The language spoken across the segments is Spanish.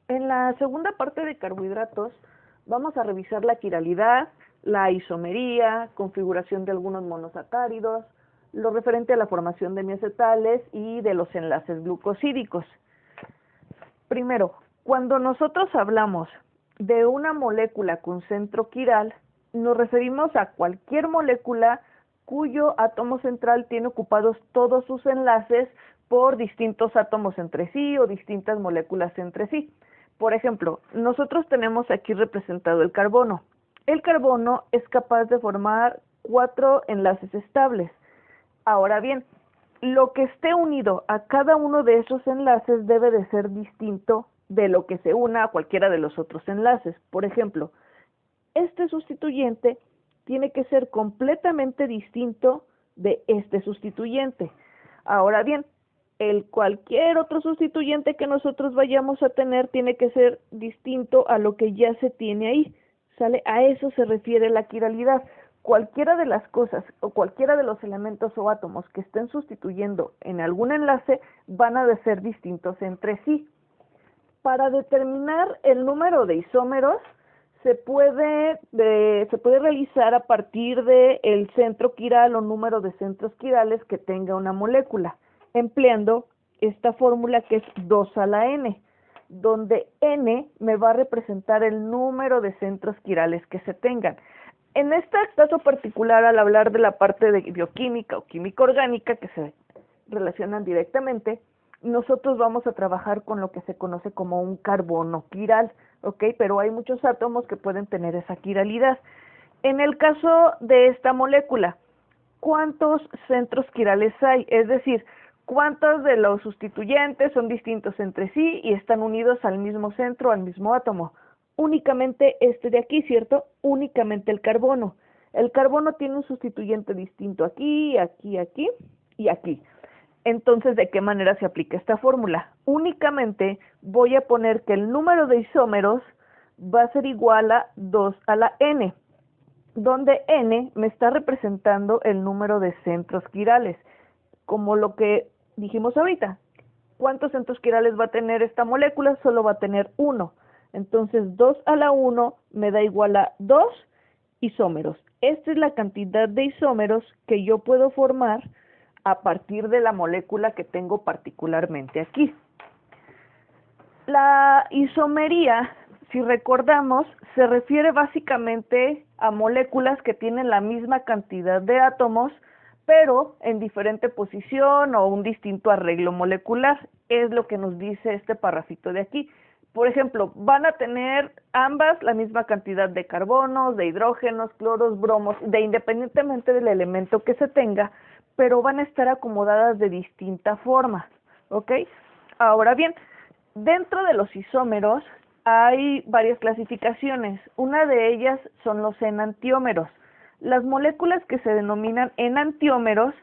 En la segunda parte de carbohidratos vamos a revisar la quiralidad, la isomería, configuración de algunos monosacáridos, lo referente a la formación de miacetales y de los enlaces glucosídicos. Primero, cuando nosotros hablamos de una molécula con centro quiral, nos referimos a cualquier molécula cuyo átomo central tiene ocupados todos sus enlaces por distintos átomos entre sí o distintas moléculas entre sí. Por ejemplo, nosotros tenemos aquí representado el carbono. El carbono es capaz de formar 4 enlaces estables. Ahora bien, lo que esté unido a cada uno de esos enlaces debe de ser distinto de lo que se una a cualquiera de los otros enlaces. Por ejemplo, este sustituyente tiene que ser completamente distinto de este sustituyente. Ahora bien, cualquier otro sustituyente que nosotros vayamos a tener tiene que ser distinto a lo que ya se tiene ahí. ¿Sale? A eso se refiere la quiralidad. Cualquiera de las cosas o cualquiera de los elementos o átomos que estén sustituyendo en algún enlace van a ser distintos entre sí. Para determinar el número de isómeros se puede realizar a partir del centro quiral o número de centros quirales que tenga una molécula, empleando esta fórmula que es 2 a la n, donde n me va a representar el número de centros quirales que se tengan. En este caso particular, al hablar de la parte de bioquímica o química orgánica, que se relacionan directamente, nosotros vamos a trabajar con lo que se conoce como un carbono quiral, ¿ok? Pero hay muchos átomos que pueden tener esa quiralidad. En el caso de esta molécula, ¿cuántos centros quirales hay? Es decir, ¿cuántos de los sustituyentes son distintos entre sí y están unidos al mismo centro, al mismo átomo? Únicamente este de aquí, ¿cierto? Únicamente el carbono. El carbono tiene un sustituyente distinto aquí, aquí, aquí y aquí. Entonces, ¿de qué manera se aplica esta fórmula? Únicamente voy a poner que el número de isómeros va a ser igual a 2 a la n, donde n me está representando el número de centros quirales, como lo que dijimos ahorita. ¿Cuántos centros quirales va a tener esta molécula? Solo va a tener 1. Entonces, 2 a la 1 me da igual a 2 isómeros. Esta es la cantidad de isómeros que yo puedo formar a partir de la molécula que tengo particularmente aquí. La isomería, si recordamos, se refiere básicamente a moléculas que tienen la misma cantidad de átomos, pero en diferente posición o un distinto arreglo molecular. Es lo que nos dice este parrafito de aquí. Por ejemplo, van a tener ambas la misma cantidad de carbonos, de hidrógenos, cloros, bromos, independientemente del elemento que se tenga, pero van a estar acomodadas de distinta forma, ¿ok? Ahora bien, dentro de los isómeros hay varias clasificaciones. Una de ellas son los enantiómeros. Las moléculas que se denominan enantiómeros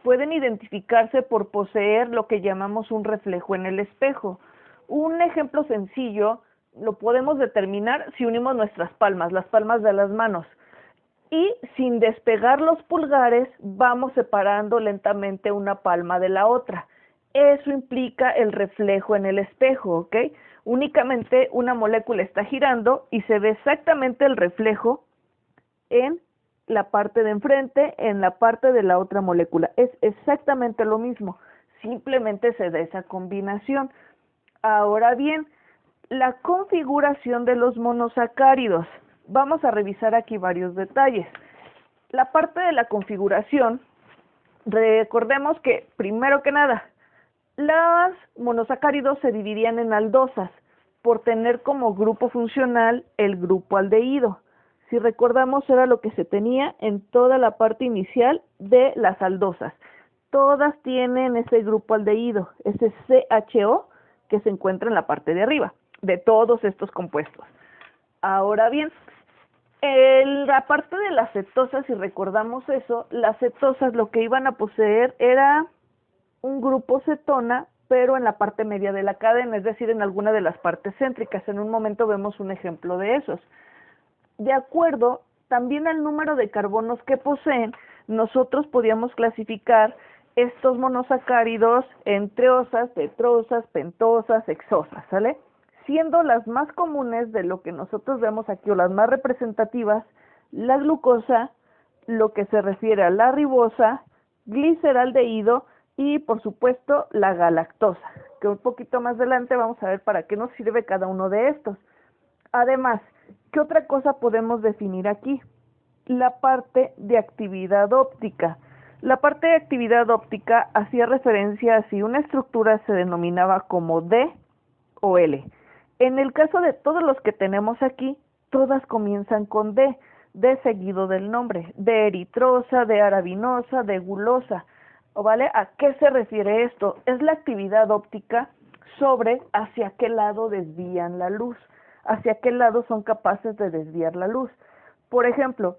pueden identificarse por poseer lo que llamamos un reflejo en el espejo. Un ejemplo sencillo lo podemos determinar si unimos nuestras palmas, las palmas de las manos, y sin despegar los pulgares vamos separando lentamente una palma de la otra. Eso implica el reflejo en el espejo, ¿ok? Únicamente una molécula está girando y se ve exactamente el reflejo en la parte de enfrente, en la parte de la otra molécula. Es exactamente lo mismo, simplemente se da esa combinación. Ahora bien, la configuración de los monosacáridos. Vamos a revisar aquí varios detalles. La parte de la configuración, recordemos que, primero que nada, los monosacáridos se dividían en aldosas por tener como grupo funcional el grupo aldehído. Si recordamos, era lo que se tenía en toda la parte inicial de las aldosas. Todas tienen ese grupo aldehído, ese CHO, que se encuentra en la parte de arriba de todos estos compuestos. Ahora bien, la parte de las cetosas, si recordamos eso, las cetosas lo que iban a poseer era un grupo cetona, pero en la parte media de la cadena, es decir, en alguna de las partes céntricas. En un momento vemos un ejemplo de esos. De acuerdo también al número de carbonos que poseen, nosotros podíamos clasificar estos monosacáridos en triosas, tetrosas, pentosas, hexosas, ¿sale? siendo las más comunes de lo que nosotros vemos aquí o las más representativas, la glucosa, lo que se refiere a la ribosa, gliceraldehído y por supuesto la galactosa, que un poquito más adelante vamos a ver para qué nos sirve cada uno de estos. Además, ¿qué otra cosa podemos definir aquí? La parte de actividad óptica. La parte de actividad óptica hacía referencia a si una estructura se denominaba como D o L. En el caso de todos los que tenemos aquí, todas comienzan con D, D seguido del nombre, de eritrosa, de arabinosa, de gulosa. ¿Vale? ¿A qué se refiere esto? Es la actividad óptica sobre hacia qué lado desvían la luz, hacia qué lado son capaces de desviar la luz. Por ejemplo,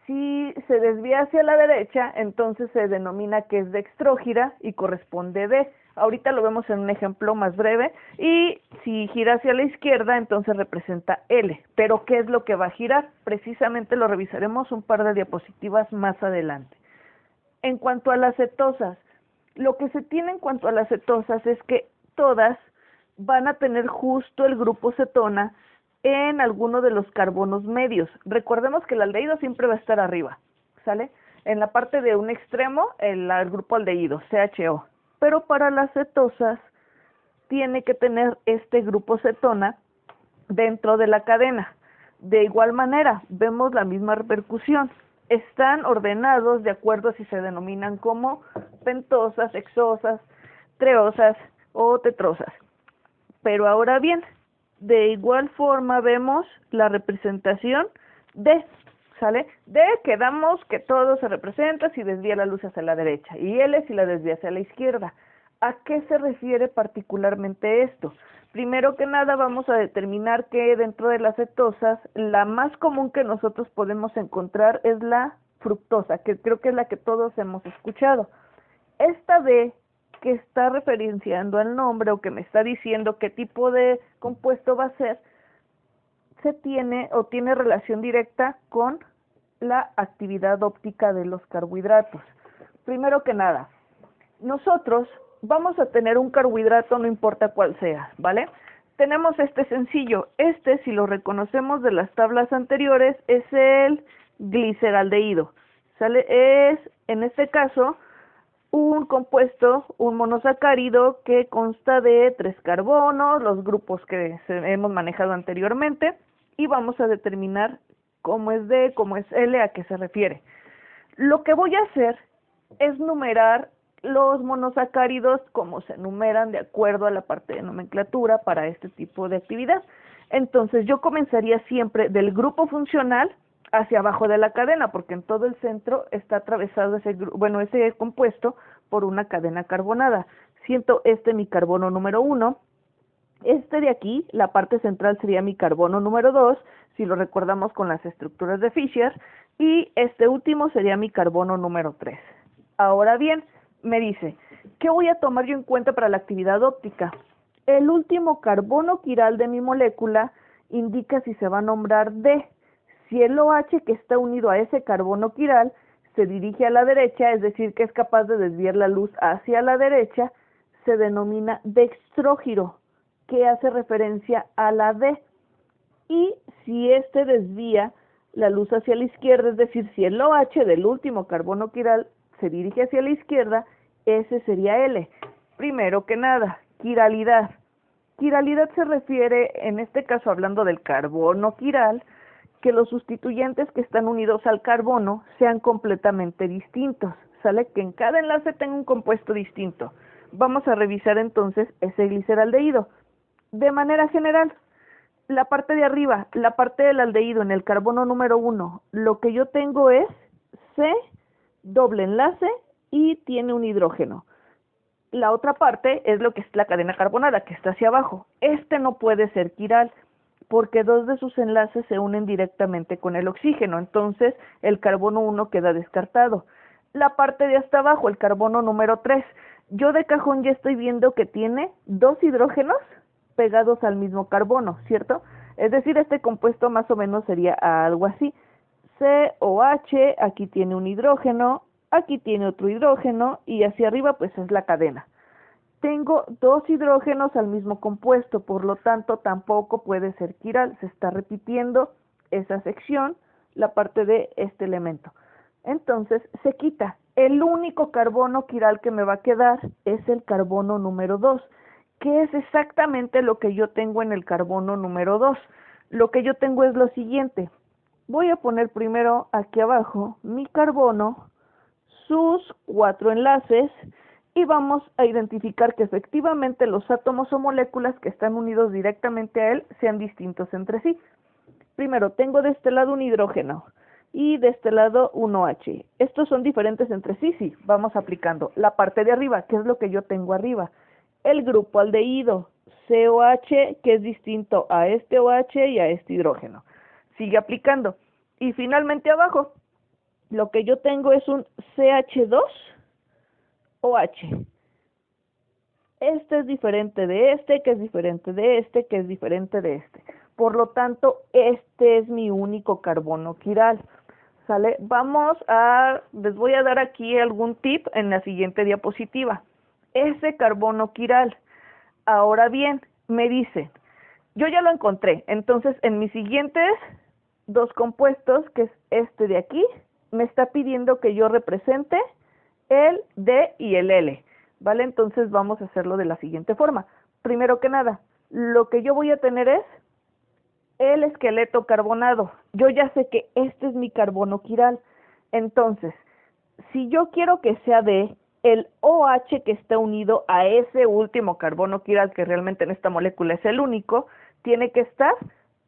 si se desvía hacia la derecha, entonces se denomina que es dextrógira y corresponde D. Ahorita lo vemos en un ejemplo más breve. Y si gira hacia la izquierda, entonces representa L. Pero ¿qué es lo que va a girar? Precisamente lo revisaremos un par de diapositivas más adelante. En cuanto a las cetosas, lo que se tiene en cuanto a las cetosas es que todas van a tener justo el grupo cetona en alguno de los carbonos medios. Recordemos que el aldehído siempre va a estar arriba, ¿sale? En la parte de un extremo, el grupo aldehído, CHO. Pero para las cetosas, tiene que tener este grupo cetona dentro de la cadena. De igual manera, vemos la misma repercusión. Están ordenados de acuerdo a si se denominan como pentosas, hexosas, treosas o tetrosas. Pero ahora bien, de igual forma vemos la representación de, ¿sale? De quedamos que todo se representa si desvía la luz hacia la derecha y L si la desvía hacia la izquierda. ¿A qué se refiere particularmente esto? Primero que nada vamos a determinar que dentro de las cetosas la más común que nosotros podemos encontrar es la fructosa, que creo que es la que todos hemos escuchado. Esta D que está referenciando al nombre o que me está diciendo qué tipo de compuesto va a ser, se tiene o tiene relación directa con la actividad óptica de los carbohidratos. Primero que nada, nosotros vamos a tener un carbohidrato, no importa cuál sea, ¿vale? Tenemos este sencillo. Este, si lo reconocemos de las tablas anteriores, es el gliceraldehído, ¿sale? Es, en este caso, un compuesto, un monosacárido que consta de 3 carbonos, los grupos que hemos manejado anteriormente, y vamos a determinar cómo es D, cómo es L, a qué se refiere. Lo que voy a hacer es numerar los monosacáridos como se numeran de acuerdo a la parte de nomenclatura para este tipo de actividad. Entonces yo comenzaría siempre del grupo funcional hacia abajo de la cadena, porque en todo el centro está atravesado ese compuesto por una cadena carbonada. Siento mi carbono número 1, este de aquí, la parte central sería mi carbono número 2, si lo recordamos con las estructuras de Fischer, y este último sería mi carbono número 3. Ahora bien, me dice, ¿qué voy a tomar yo en cuenta para la actividad óptica? El último carbono quiral de mi molécula indica si se va a nombrar D. Si el OH que está unido a ese carbono quiral se dirige a la derecha, es decir, que es capaz de desviar la luz hacia la derecha, se denomina dextrógiro, que hace referencia a la D. Y si este desvía la luz hacia la izquierda, es decir, si el OH del último carbono quiral se dirige hacia la izquierda, ese sería L. Primero que nada, quiralidad. Quiralidad se refiere, en este caso hablando del carbono quiral, que los sustituyentes que están unidos al carbono sean completamente distintos, ¿sale? Que en cada enlace tenga un compuesto distinto. Vamos a revisar entonces ese gliceraldehído. De manera general, la parte de arriba, la parte del aldehído en el carbono número 1, lo que yo tengo es C, doble enlace y tiene un hidrógeno. La otra parte es lo que es la cadena carbonada, que está hacia abajo. Este no puede ser quiral, porque 2 de sus enlaces se unen directamente con el oxígeno, entonces el carbono 1 queda descartado. La parte de hasta abajo, el carbono número 3, yo de cajón ya estoy viendo que tiene 2 hidrógenos pegados al mismo carbono, ¿cierto? Es decir, este compuesto más o menos sería algo así. COH, aquí tiene un hidrógeno, aquí tiene otro hidrógeno y hacia arriba pues es la cadena. tengo dos hidrógenos al mismo compuesto, por lo tanto tampoco puede ser quiral. Se está repitiendo esa sección, la parte de este elemento. Entonces se quita. El único carbono quiral que me va a quedar es el carbono número 2, que es exactamente lo que yo tengo en el carbono número 2. Lo que yo tengo es lo siguiente. Voy a poner primero aquí abajo mi carbono, sus 4 enlaces, y vamos a identificar que efectivamente los átomos o moléculas que están unidos directamente a él sean distintos entre sí. Primero, tengo de este lado un hidrógeno y de este lado un OH. Estos son diferentes entre sí, sí. Vamos aplicando la parte de arriba, que es lo que yo tengo arriba. El grupo aldehído, COH, que es distinto a este OH y a este hidrógeno. Sigue aplicando. Y finalmente abajo, lo que yo tengo es un CH2OH. Este es diferente de este, que es diferente de este, que es diferente de este. Por lo tanto, este es mi único carbono quiral. ¿Sale? Les voy a dar aquí algún tip en la siguiente diapositiva. Ese carbono quiral. Ahora bien, me dice, yo ya lo encontré. Entonces, en mis siguientes dos compuestos, que es este de aquí, me está pidiendo que yo represente el D y el L. ¿Vale? Entonces vamos a hacerlo de la siguiente forma. Primero que nada, lo que yo voy a tener es el esqueleto carbonado. Yo ya sé que este es mi carbono quiral. Entonces, si yo quiero que sea D, el OH que está unido a ese último carbono quiral, que realmente en esta molécula es el único, tiene que estar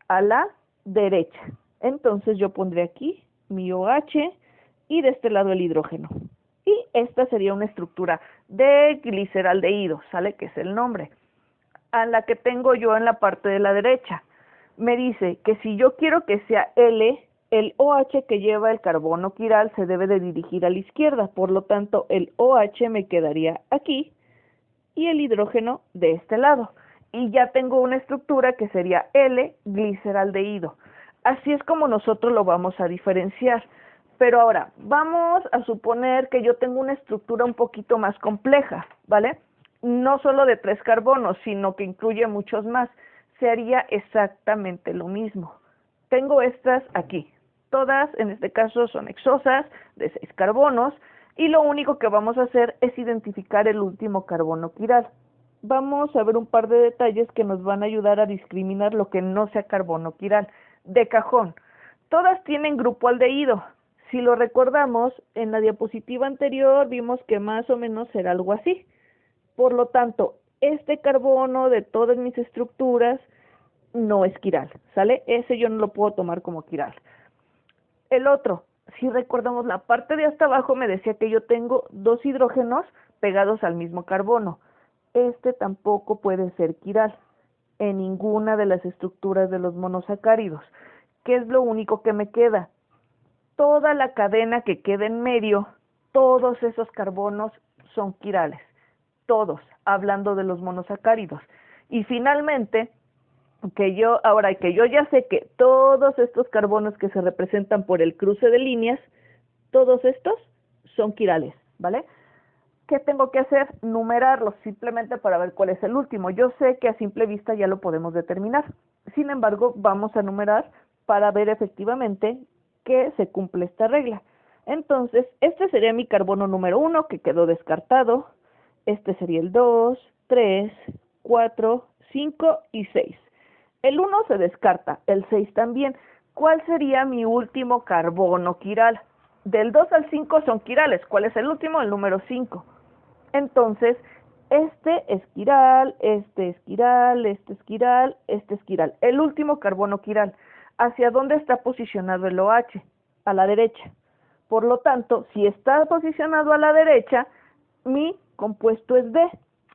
a la derecha. Entonces yo pondré aquí mi OH y de este lado el hidrógeno. Y esta sería una estructura de gliceraldehído, ¿sale? Que es el nombre. A la que tengo yo en la parte de la derecha. Me dice que si yo quiero que sea L, el OH que lleva el carbono quiral se debe de dirigir a la izquierda. Por lo tanto, el OH me quedaría aquí y el hidrógeno de este lado. Y ya tengo una estructura que sería L-gliceraldehído. Así es como nosotros lo vamos a diferenciar. Pero ahora, vamos a suponer que yo tengo una estructura un poquito más compleja, ¿vale? No solo de 3 carbonos, sino que incluye muchos más. Se haría exactamente lo mismo. Tengo estas aquí. Todas, en este caso, son hexosas de 6 carbonos. Y lo único que vamos a hacer es identificar el último carbono quiral. Vamos a ver un par de detalles que nos van a ayudar a discriminar lo que no sea carbono quiral. De cajón, todas tienen grupo aldehído. Si lo recordamos, en la diapositiva anterior vimos que más o menos era algo así. Por lo tanto, este carbono de todas mis estructuras no es quiral, ¿sale? Ese yo no lo puedo tomar como quiral. El otro, si recordamos, la parte de hasta abajo me decía que yo tengo 2 hidrógenos pegados al mismo carbono. Este tampoco puede ser quiral en ninguna de las estructuras de los monosacáridos. ¿Qué es lo único que me queda? Toda la cadena que queda en medio, todos esos carbonos son quirales. Todos, hablando de los monosacáridos. Y finalmente, que yo ya sé que todos estos carbonos que se representan por el cruce de líneas, todos estos son quirales, ¿vale? ¿Qué tengo que hacer? Numerarlos simplemente para ver cuál es el último. Yo sé que a simple vista ya lo podemos determinar. Sin embargo, vamos a numerar para ver efectivamente que se cumple esta regla. Entonces, este sería mi carbono número 1 que quedó descartado. Este sería el 2, 3, 4, 5 y 6. El 1 se descarta, el 6 también. ¿Cuál sería mi último carbono quiral? Del 2 al 5 son quirales. ¿Cuál es el último? El número 5. Entonces, este es quiral, este es quiral, este es quiral, este es quiral. El último carbono quiral. ¿Hacia dónde está posicionado el OH? A la derecha. Por lo tanto, si está posicionado a la derecha, mi compuesto es D.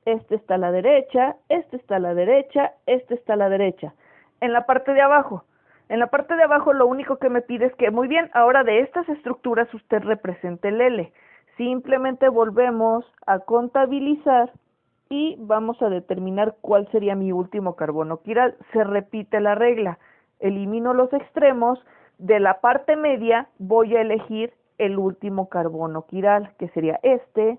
Este está a la derecha, este está a la derecha, este está a la derecha. En la parte de abajo. En la parte de abajo lo único que me pide es que, muy bien, ahora de estas estructuras usted represente el L. Simplemente volvemos a contabilizar y vamos a determinar cuál sería mi último carbono quiral. Se repite la regla. Elimino los extremos. De la parte media voy a elegir el último carbono quiral, que sería este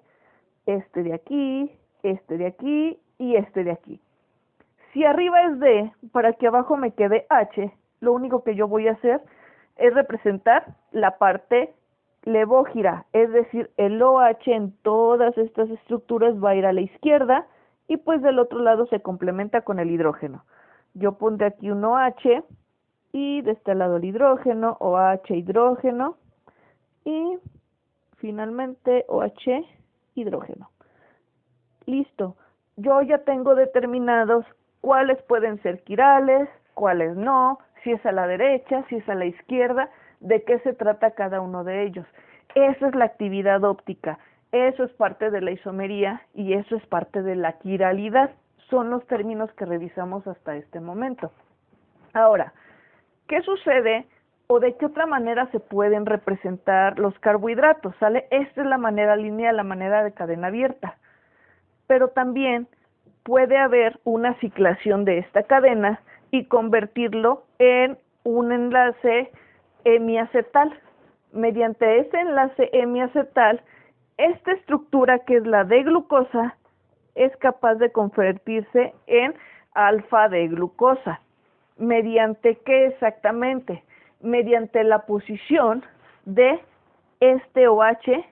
de aquí, este de aquí y este de aquí. Si arriba es D, para que abajo me quede H, lo único que yo voy a hacer es representar la parte levógira, es decir, el OH en todas estas estructuras va a ir a la izquierda y pues del otro lado se complementa con el hidrógeno. Yo pondré aquí un OH y de este lado el hidrógeno, OH hidrógeno y finalmente OH hidrógeno. Listo. Yo ya tengo determinados cuáles pueden ser quirales, cuáles no, si es a la derecha, si es a la izquierda, de qué se trata cada uno de ellos. Esa es la actividad óptica, eso es parte de la isomería y eso es parte de la quiralidad. Son los términos que revisamos hasta este momento. Ahora, ¿qué sucede o de qué otra manera se pueden representar los carbohidratos? ¿Sale? Esta es la manera lineal, la manera de cadena abierta. Pero también puede haber una ciclación de esta cadena y convertirlo en un enlace hemiacetal. Mediante ese enlace hemiacetal, esta estructura que es la de glucosa es capaz de convertirse en alfa de glucosa. ¿Mediante qué exactamente? Mediante la posición de este OH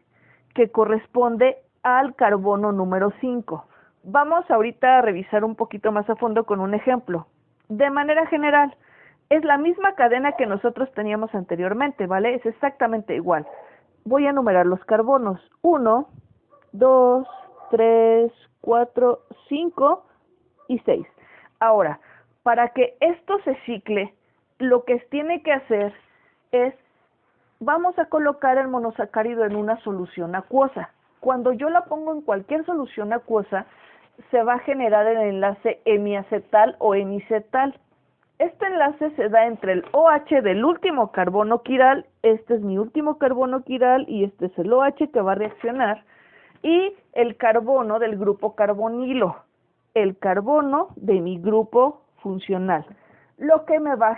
que corresponde al carbono número 5. Vamos ahorita a revisar un poquito más a fondo con un ejemplo. De manera general, es la misma cadena que nosotros teníamos anteriormente, ¿vale? Es exactamente igual. Voy a numerar los carbonos. 1, 2, 3, 4, 5 y 6. Ahora, para que esto se cicle, lo que tiene que hacer es, vamos a colocar el monosacárido en una solución acuosa. Cuando yo la pongo en cualquier solución acuosa, se va a generar el enlace hemiacetal o hemicetal. Este enlace se da entre el OH del último carbono quiral, este es mi último carbono quiral y este es el OH que va a reaccionar, y el carbono del grupo carbonilo, el carbono de mi grupo funcional, lo que me va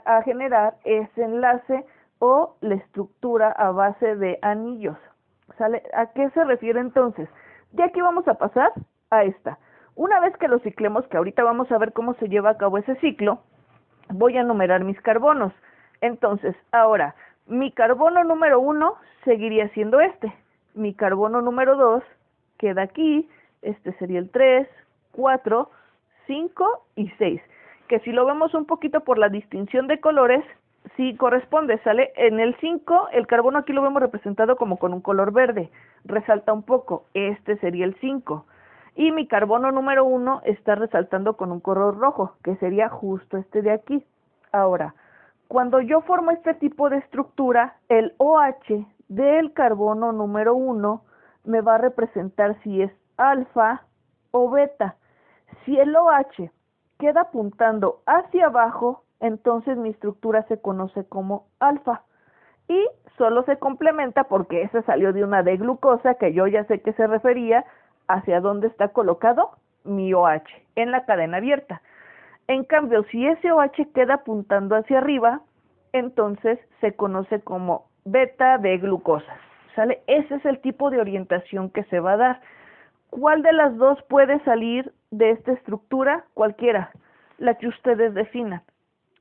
a generar ese enlace o la estructura a base de anillos. ¿Sale? ¿A qué se refiere entonces? De aquí vamos a pasar a esta. Una vez que lo ciclemos, que ahorita vamos a ver cómo se lleva a cabo ese ciclo, voy a numerar mis carbonos. Entonces, ahora, mi carbono número 1 seguiría siendo este. Mi carbono número 2 queda aquí. Este sería el 3, 4, 5 y 6. Que si lo vemos un poquito por la distinción de colores, sí corresponde, ¿sale? En el 5, el carbono aquí lo vemos representado como con un color verde. Resalta un poco. Este sería el 5. Y mi carbono número 1 está resaltando con un color rojo, que sería justo este de aquí. Ahora, cuando yo formo este tipo de estructura, el OH del carbono número 1 me va a representar si es alfa o beta. Si el OH queda apuntando hacia abajo, entonces mi estructura se conoce como alfa. Y solo se complementa porque ese salió de una D-glucosa que yo ya sé que se refería hacia dónde está colocado mi OH, en la cadena abierta. En cambio, si ese OH queda apuntando hacia arriba, entonces se conoce como beta D-glucosa. ¿Sale? Ese es el tipo de orientación que se va a dar. ¿Cuál de las dos puede salir de esta estructura? Cualquiera, la que ustedes definan.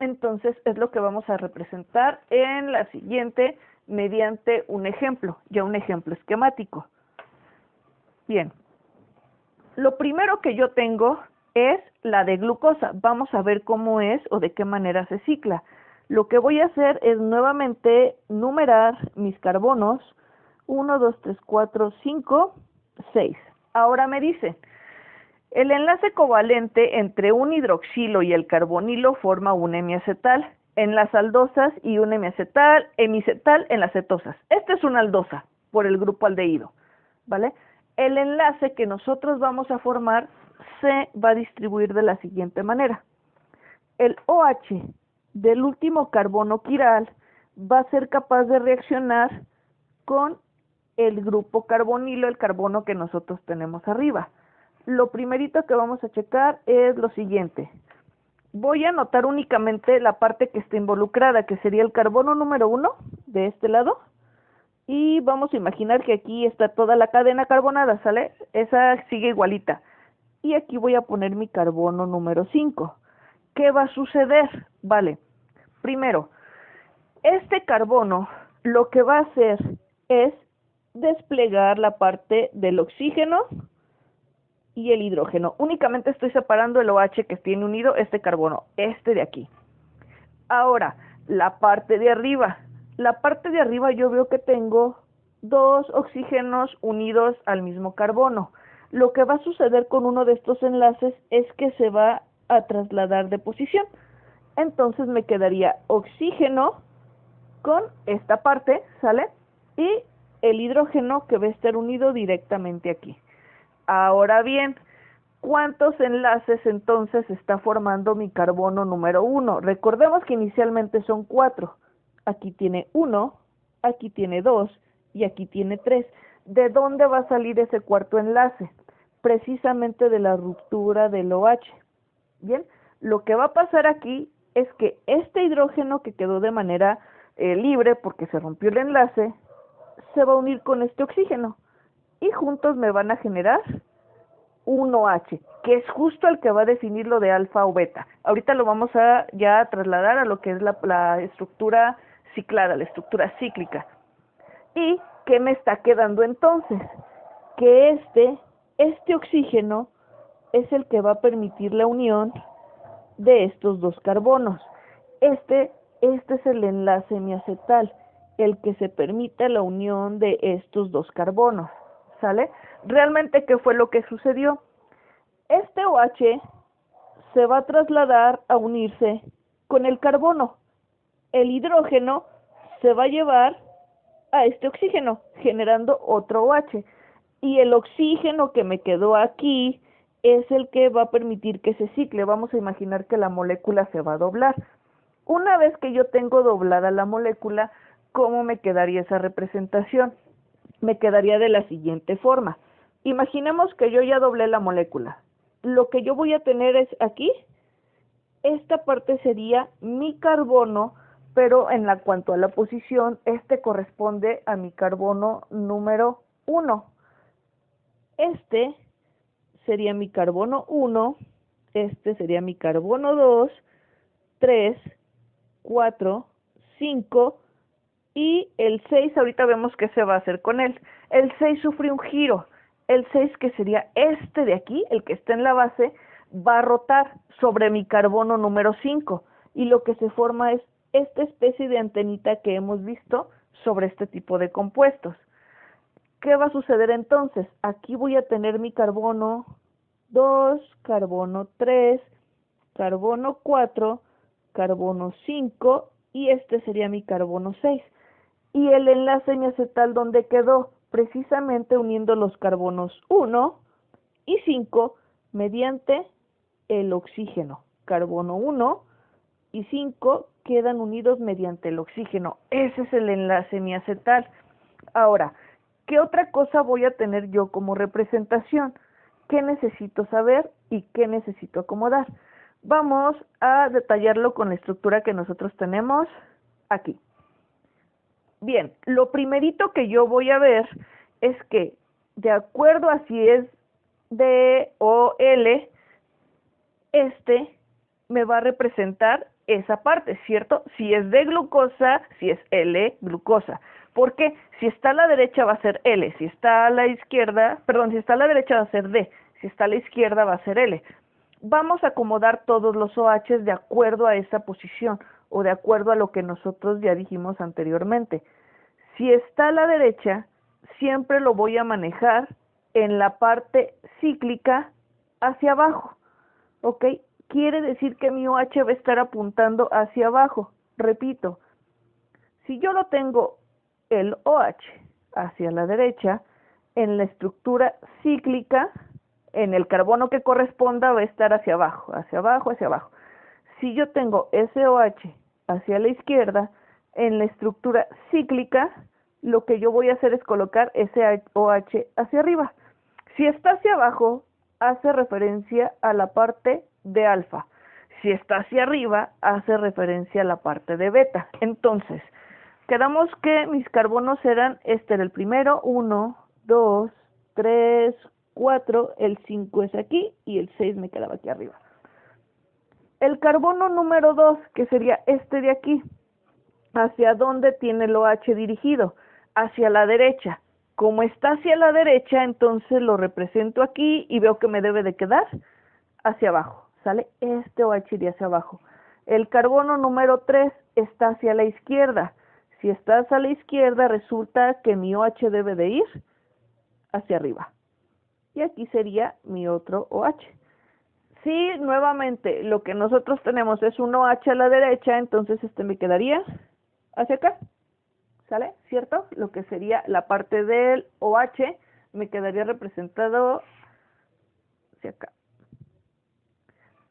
Entonces es lo que vamos a representar en la siguiente mediante un ejemplo, ya un ejemplo esquemático. Bien, lo primero que yo tengo es la de glucosa. Vamos a ver cómo es o de qué manera se cicla. Lo que voy a hacer es nuevamente numerar mis carbonos. 1, 2, 3, 4, 5, 6. Ahora me dicen, el enlace covalente entre un hidroxilo y el carbonilo forma un hemiacetal en las aldosas y un hemiacetal en las cetosas. Esta es una aldosa por el grupo aldehído, ¿vale? El enlace que nosotros vamos a formar se va a distribuir de la siguiente manera. El OH del último carbono quiral va a ser capaz de reaccionar con el grupo carbonilo, el carbono que nosotros tenemos arriba. Lo primerito que vamos a checar es lo siguiente. Voy a anotar únicamente la parte que está involucrada, que sería el carbono número 1 de este lado Y vamos a imaginar que aquí está toda la cadena carbonada, ¿sale? Esa sigue igualita. Y aquí voy a poner mi carbono número 5. ¿Qué va a suceder? Vale, primero, este carbono lo que va a hacer es desplegar la parte del oxígeno y el hidrógeno. Únicamente estoy separando el OH que tiene unido este carbono, este de aquí. Ahora, la parte de arriba. La parte de arriba yo veo que tengo dos oxígenos unidos al mismo carbono. Lo que va a suceder con uno de estos enlaces es que se va a trasladar de posición. Entonces me quedaría oxígeno con esta parte, ¿sale? Y el hidrógeno que va a estar unido directamente aquí. Ahora bien, ¿cuántos enlaces entonces está formando mi carbono número 1? Recordemos que inicialmente son 4. Aquí tiene 1, aquí tiene 2 y aquí tiene 3. ¿De dónde va a salir ese cuarto enlace? Precisamente de la ruptura del OH. Bien, lo que va a pasar aquí es que este hidrógeno que quedó de manera libre porque se rompió el enlace, se va a unir con este oxígeno y juntos me van a generar un OH, que es justo el que va a definir lo de alfa o beta. Ahorita lo vamos a ya trasladar a lo que es la estructura ciclada, la estructura cíclica. ¿Y qué me está quedando entonces? Que este oxígeno es el que va a permitir la unión de estos dos carbonos. Este es el enlace miacetal, el que se permite la unión de estos dos carbonos, ¿sale? Realmente, ¿qué fue lo que sucedió? Este OH se va a trasladar a unirse con el carbono. El hidrógeno se va a llevar a este oxígeno, generando otro OH. Y el oxígeno que me quedó aquí es el que va a permitir que se cicle. Vamos a imaginar que la molécula se va a doblar. Una vez que yo tengo doblada la molécula, ¿cómo me quedaría esa representación? Me quedaría de la siguiente forma. Imaginemos que yo ya doblé la molécula. Lo que yo voy a tener es aquí, esta parte sería mi carbono, pero en cuanto a la posición, este corresponde a mi carbono número 1. Este sería mi carbono 1, este sería mi carbono 2, 3, 4, 5 y el 6 ahorita vemos qué se va a hacer con él. El 6 sufre un giro. El 6, que sería este de aquí, el que está en la base, va a rotar sobre mi carbono número 5 y lo que se forma es esta especie de antenita que hemos visto sobre este tipo de compuestos. ¿Qué va a suceder entonces? Aquí voy a tener mi carbono 2, carbono 3, carbono 4, carbono 5 y este sería mi carbono 6. Y el enlace miacetal, ¿dónde quedó? Precisamente uniendo los carbonos 1 y 5 mediante el oxígeno. Carbono 1 y 5 quedan unidos mediante el oxígeno. Ese es el enlace miacetal. Ahora, ¿qué otra cosa voy a tener yo como representación? ¿Qué necesito saber y qué necesito acomodar? Vamos a detallarlo con la estructura que nosotros tenemos aquí. Bien, lo primerito que yo voy a ver es que, de acuerdo a si es D o L, este me va a representar esa parte, ¿cierto? Si es D glucosa, si es L glucosa. Porque si está a la derecha va a ser L, si está a la izquierda, perdón, si está a la derecha va a ser D, si está a la izquierda va a ser L. Vamos a acomodar todos los OHs de acuerdo a esa posición o de acuerdo a lo que nosotros ya dijimos anteriormente. Si está a la derecha, siempre lo voy a manejar en la parte cíclica hacia abajo, ¿ok? Quiere decir que mi OH va a estar apuntando hacia abajo. Repito, si yo lo tengo el OH hacia la derecha, en la estructura cíclica, en el carbono que corresponda va a estar hacia abajo, hacia abajo, hacia abajo. Si yo tengo ese OH hacia la izquierda, en la estructura cíclica, lo que yo voy a hacer es colocar ese OH hacia arriba. Si está hacia abajo, hace referencia a la parte de alfa. Si está hacia arriba, hace referencia a la parte de beta. Entonces, quedamos que mis carbonos eran, este era el primero, 1, 2, 3, 4, el 5 es aquí y el 6 me quedaba aquí arriba. El carbono número 2, que sería este de aquí, ¿hacia dónde tiene el OH dirigido? Hacia la derecha. Como está hacia la derecha, entonces lo represento aquí y veo que me debe de quedar hacia abajo, ¿sale? Este OH iría hacia abajo. El carbono número 3 está hacia la izquierda. Si está hacia la izquierda, resulta que mi OH debe de ir hacia arriba. Y aquí sería mi otro OH. Si nuevamente lo que nosotros tenemos es un OH a la derecha, entonces este me quedaría hacia acá, ¿sale? ¿Cierto? Lo que sería la parte del OH me quedaría representado hacia acá.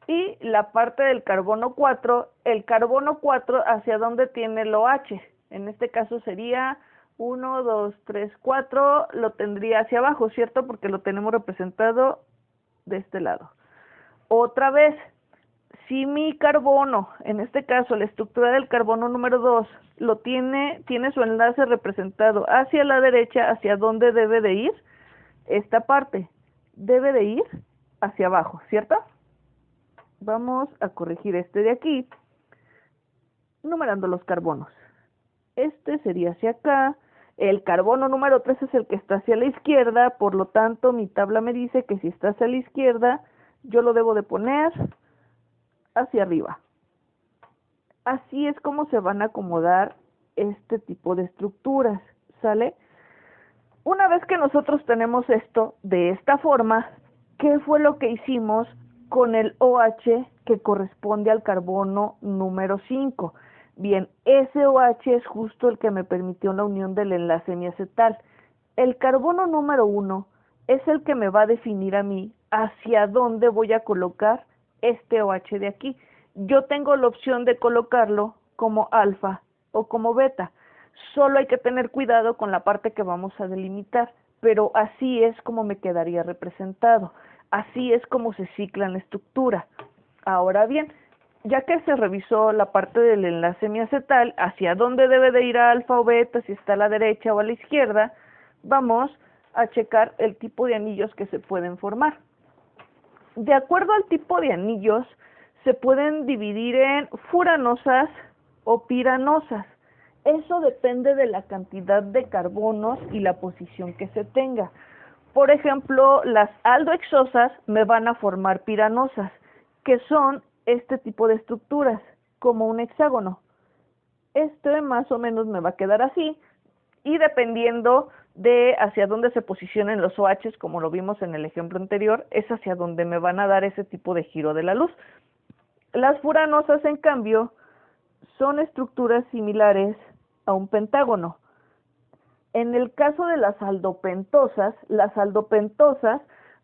Y la parte del carbono 4, el carbono 4, ¿hacia dónde tiene el OH? En este caso sería 1, 2, 3, 4, lo tendría hacia abajo, ¿cierto? Porque lo tenemos representado de este lado. Otra vez, si mi carbono, en este caso la estructura del carbono número 2, tiene su enlace representado hacia la derecha, ¿hacia dónde debe de ir? Esta parte debe de ir hacia abajo, ¿cierto? Vamos a corregir este de aquí, numerando los carbonos. Este sería hacia acá. El carbono número 3 es el que está hacia la izquierda, por lo tanto mi tabla me dice que si está hacia la izquierda, yo lo debo de poner hacia arriba. Así es como se van a acomodar este tipo de estructuras, ¿sale? Una vez que nosotros tenemos esto de esta forma, ¿qué fue lo que hicimos con el OH que corresponde al carbono número 5? Bien, ese OH es justo el que me permitió la unión del enlace miacetal. El carbono número 1 es el que me va a definir a mí hacia dónde voy a colocar este OH de aquí. Yo tengo la opción de colocarlo como alfa o como beta. Solo hay que tener cuidado con la parte que vamos a delimitar, pero así es como me quedaría representado. Así es como se cicla en la estructura. Ahora bien, ya que se revisó la parte del enlace miacetal, hacia dónde debe de ir alfa o beta, si está a la derecha o a la izquierda, vamos a checar el tipo de anillos que se pueden formar. De acuerdo al tipo de anillos, se pueden dividir en furanosas o piranosas. Eso depende de la cantidad de carbonos y la posición que se tenga. Por ejemplo, las aldohexosas me van a formar piranosas, que son este tipo de estructuras, como un hexágono. Este más o menos me va a quedar así, y dependiendo de hacia dónde se posicionen los OHs, como lo vimos en el ejemplo anterior, es hacia donde me van a dar ese tipo de giro de la luz. Las furanosas, en cambio, son estructuras similares a un pentágono. En el caso de las aldopentosas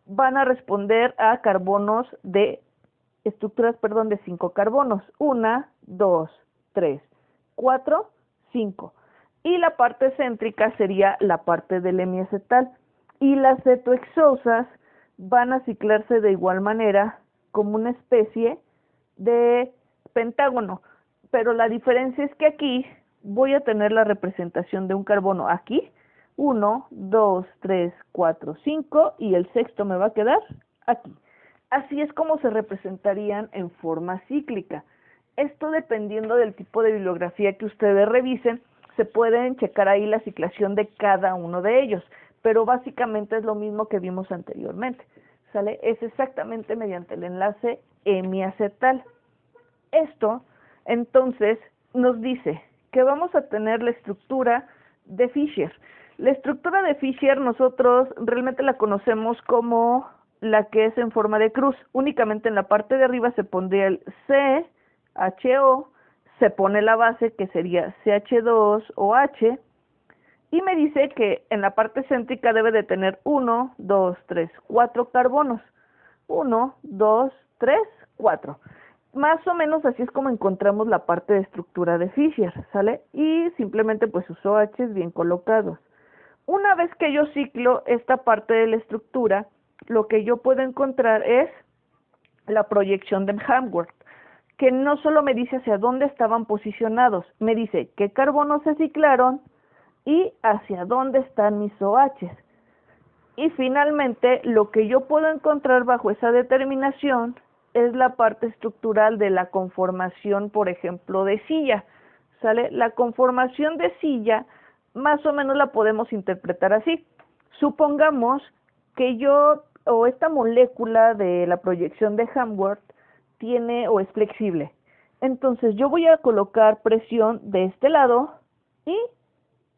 van a responder a carbonos de estructuras, de 5 carbonos. 1, 2, 3, 4, 5. Y la parte céntrica sería la parte del hemiacetal. Y las cetohexosas van a ciclarse de igual manera como una especie de pentágono. Pero la diferencia es que aquí voy a tener la representación de un carbono aquí, 1, 2, 3, 4, 5, y el sexto me va a quedar aquí. Así es como se representarían en forma cíclica. Esto dependiendo del tipo de bibliografía que ustedes revisen, se pueden checar ahí la ciclación de cada uno de ellos, pero básicamente es lo mismo que vimos anteriormente, ¿sale? Es exactamente mediante el enlace hemiacetal. Esto, entonces, nos dice que vamos a tener la estructura de Fischer. La estructura de Fischer nosotros realmente la conocemos como la que es en forma de cruz. Únicamente en la parte de arriba se pondría el CHO, se pone la base que sería CH2OH, y me dice que en la parte céntrica debe de tener 1, 2, 3, 4 carbonos. 1, 2, 3, 4. Más o menos así es como encontramos la parte de estructura de Fischer, ¿sale? Y simplemente pues sus OHs bien colocados. Una vez que yo ciclo esta parte de la estructura, lo que yo puedo encontrar es la proyección de Hammurabi. que no solo me dice hacia dónde estaban posicionados, me dice qué carbonos se ciclaron y hacia dónde están mis OHs. Y finalmente, lo que yo puedo encontrar bajo esa determinación es la parte estructural de la conformación, por ejemplo, de silla. ¿Sale? La conformación de silla más o menos la podemos interpretar así. Supongamos que yo, o esta molécula de la proyección de Hammurabi tiene o es flexible. Entonces yo voy a colocar presión de este lado y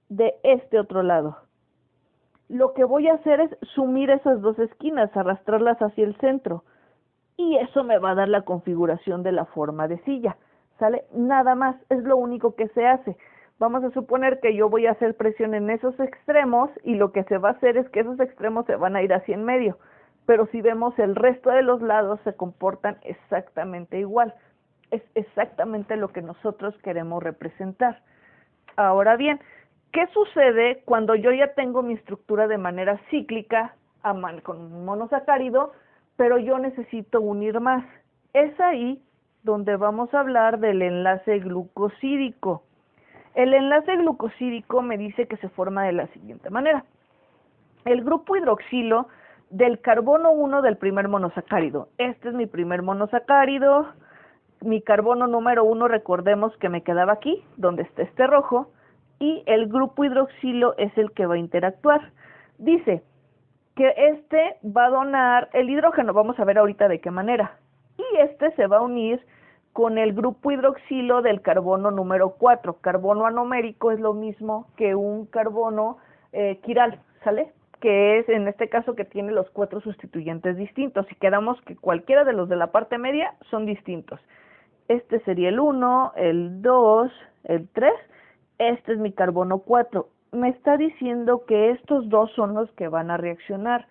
de este otro lado. Lo que voy a hacer es sumir esas dos esquinas, arrastrarlas hacia el centro. Y eso me va a dar la configuración de la forma de silla. ¿Sale? Nada más, es lo único que se hace. Vamos a suponer que yo voy a hacer presión en esos extremos y lo que se va a hacer es que esos extremos se van a ir hacia en medio. Pero si vemos el resto de los lados se comportan exactamente igual. Es exactamente lo que nosotros queremos representar. Ahora bien, ¿qué sucede cuando yo ya tengo mi estructura de manera cíclica con un monosacárido, pero yo necesito unir más? Es ahí donde vamos a hablar del enlace glucosídico. El enlace glucosídico me dice que se forma de la siguiente manera. El grupo hidroxilo del carbono 1 del primer monosacárido. Este es mi primer monosacárido. Mi carbono número 1, recordemos que me quedaba aquí, donde está este rojo, y el grupo hidroxilo es el que va a interactuar. Dice que este va a donar el hidrógeno, vamos a ver ahorita de qué manera, y este se va a unir con el grupo hidroxilo del carbono número 4. Carbono anomérico es lo mismo que un carbono quiral, ¿sale? Que es en este caso que tiene los 4 sustituyentes distintos, y quedamos que cualquiera de los de la parte media son distintos. Este sería el 1, el 2, el 3, este es mi carbono 4. Me está diciendo que estos dos son los que van a reaccionar.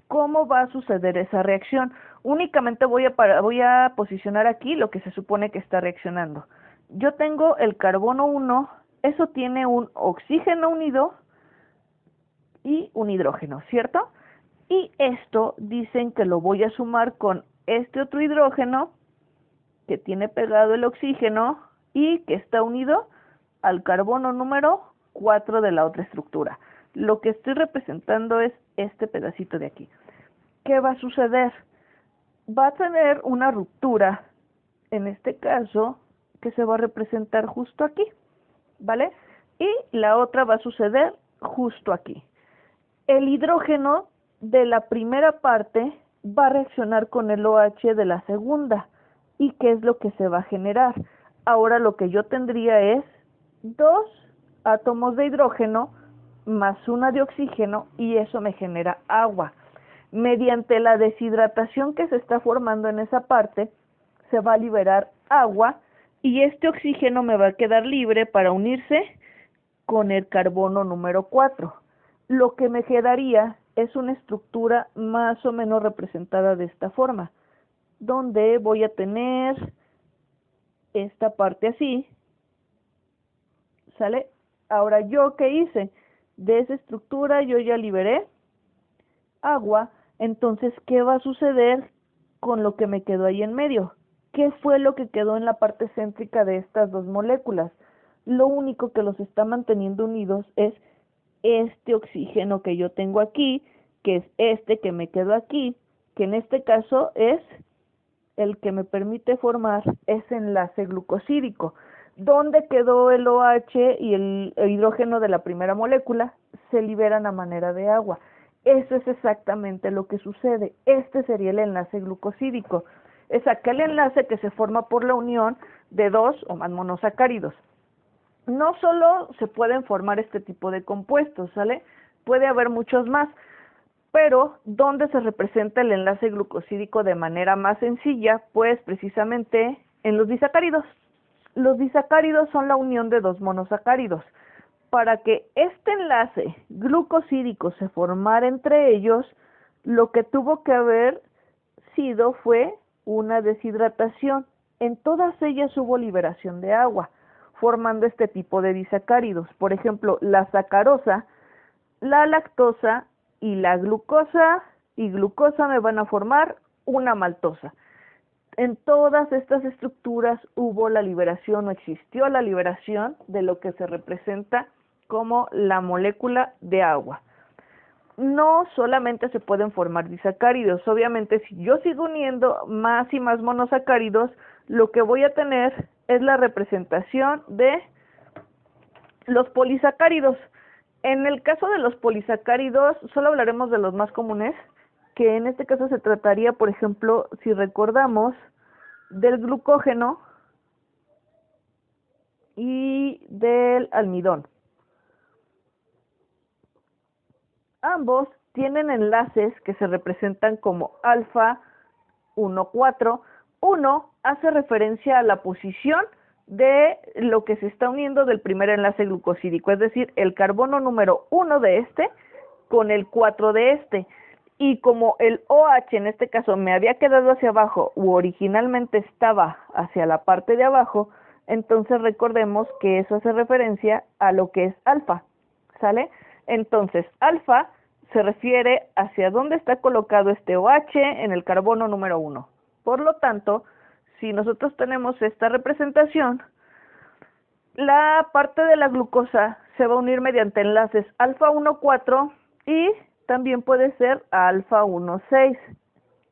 ¿Cómo va a suceder esa reacción? Únicamente voy a posicionar aquí lo que se supone que está reaccionando. Yo tengo el carbono 1, eso tiene un oxígeno unido y un hidrógeno, ¿cierto? Y esto dicen que lo voy a sumar con este otro hidrógeno que tiene pegado el oxígeno y que está unido al carbono número 4 de la otra estructura. Lo que estoy representando es este pedacito de aquí. ¿Qué va a suceder? Va a tener una ruptura, en este caso, que se va a representar justo aquí, ¿vale? Y la otra va a suceder justo aquí. El hidrógeno de la primera parte va a reaccionar con el OH de la segunda. ¿Y qué es lo que se va a generar? Ahora lo que yo tendría es 2 átomos de hidrógeno más 1 de oxígeno y eso me genera agua. Mediante la deshidratación que se está formando en esa parte, se va a liberar agua y este oxígeno me va a quedar libre para unirse con el carbono número 4. Lo que me quedaría es una estructura más o menos representada de esta forma, donde voy a tener esta parte así, ¿sale? Ahora, ¿yo qué hice? De esa estructura yo ya liberé agua, entonces, ¿qué va a suceder con lo que me quedó ahí en medio? ¿Qué fue lo que quedó en la parte céntrica de estas dos moléculas? Lo único que los está manteniendo unidos es este oxígeno que yo tengo aquí, que es este que me quedó aquí, que en este caso es el que me permite formar ese enlace glucosídico. ¿Dónde quedó el OH y el hidrógeno de la primera molécula? Se liberan a manera de agua. Eso es exactamente lo que sucede. Este sería el enlace glucosídico. Es aquel enlace que se forma por la unión de 2 o más monosacáridos. No solo se pueden formar este tipo de compuestos, ¿sale? Puede haber muchos más. Pero, ¿dónde se representa el enlace glucosídico de manera más sencilla? Pues precisamente en los disacáridos. Los disacáridos son la unión de 2 monosacáridos. Para que este enlace glucosídico se formara entre ellos, lo que tuvo que haber sido fue una deshidratación. En todas ellas hubo liberación de agua, formando este tipo de disacáridos. Por ejemplo, la sacarosa, la lactosa y la glucosa y glucosa me van a formar una maltosa. En todas estas estructuras hubo la liberación o existió la liberación de lo que se representa como la molécula de agua. No solamente se pueden formar disacáridos, obviamente si yo sigo uniendo más y más monosacáridos, lo que voy a tener es la representación de los polisacáridos. En el caso de los polisacáridos, solo hablaremos de los más comunes, que en este caso se trataría, por ejemplo, si recordamos, del glucógeno y del almidón. Ambos tienen enlaces que se representan como alfa 1,4. Uno hace referencia a la posición de lo que se está uniendo del primer enlace glucosídico, es decir, el carbono número 1 de este con el 4 de este. Y como el OH en este caso me había quedado hacia abajo u originalmente estaba hacia la parte de abajo, entonces recordemos que eso hace referencia a lo que es alfa, ¿sale? Entonces, alfa se refiere hacia dónde está colocado este OH en el carbono número 1. Por lo tanto, si nosotros tenemos esta representación, la parte de la glucosa se va a unir mediante enlaces alfa 1,4 y también puede ser alfa 1,6,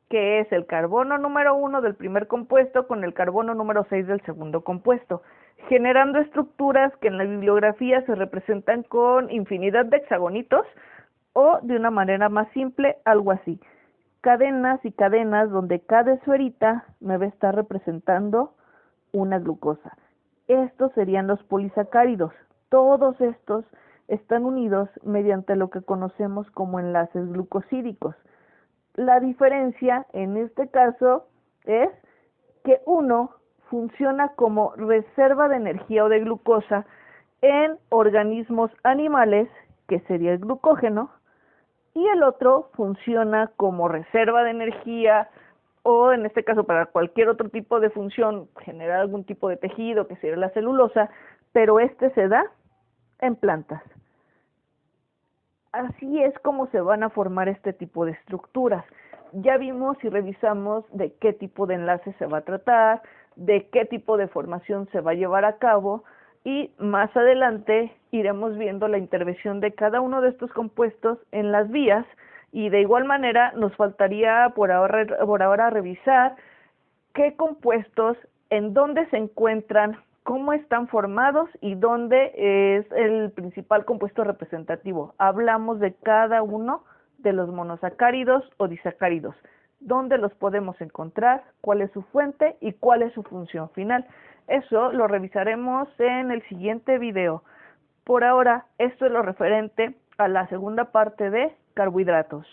que es el carbono número 1 del primer compuesto con el carbono número 6 del segundo compuesto, generando estructuras que en la bibliografía se representan con infinidad de hexagonitos o de una manera más simple, algo así. Cadenas y cadenas donde cada esferita me va a estar representando una glucosa. Estos serían los polisacáridos. Todos estos están unidos mediante lo que conocemos como enlaces glucosídicos. La diferencia en este caso es que uno funciona como reserva de energía o de glucosa en organismos animales, que sería el glucógeno, y el otro funciona como reserva de energía o en este caso para cualquier otro tipo de función, generar algún tipo de tejido que sería la celulosa, pero este se da en plantas. Así es como se van a formar este tipo de estructuras. Ya vimos y revisamos de qué tipo de enlace se va a tratar, de qué tipo de formación se va a llevar a cabo y más adelante iremos viendo la intervención de cada uno de estos compuestos en las vías y de igual manera nos faltaría por ahora revisar qué compuestos, en dónde se encuentran, cómo están formados y dónde es el principal compuesto representativo. Hablamos de cada uno de los monosacáridos o disacáridos, dónde los podemos encontrar, cuál es su fuente y cuál es su función final. Eso lo revisaremos en el siguiente video. Por ahora, esto es lo referente a la segunda parte de carbohidratos.